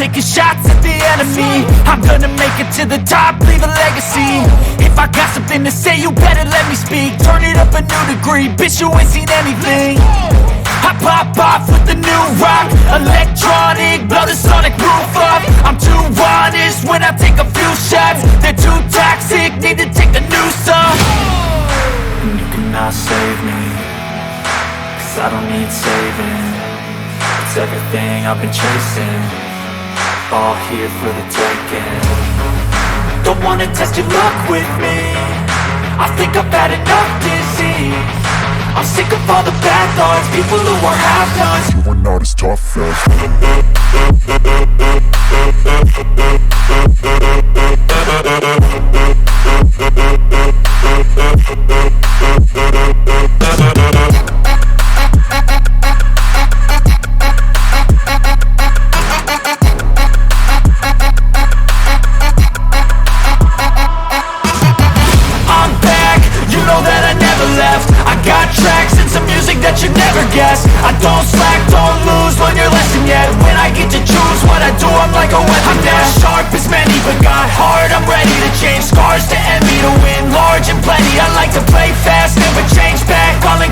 taking shots at the enemy. I'm gonna make it to the top, leave a legacy. If I got something to say, you better let me speak. Turn it up a new degree, bitch, you ain't seen anything. I pop off with the new rock, electronic, blow the sonic roof up. I'm too honest when I take a few shots. They're too toxic, need to take the noose off. And you cannot save me, cause I don't need saving. It's everything I've been chasing, all here for the taking. Don't wanna test your luck with me, I think I've had enough disease. I'm sick of all the bad thoughts, people who are half-nots. You are not as tough as I'm back, you know that I never left. I got tracks and some music that you never guessed. I don't slack, don't lose, learn your lesson yet. When I get to choose what I do, I'm like a weapon. I'm not sharp as many, but got heart, I'm ready to change. Scars to envy, to win large and plenty. I like to play fast, never change back. Calling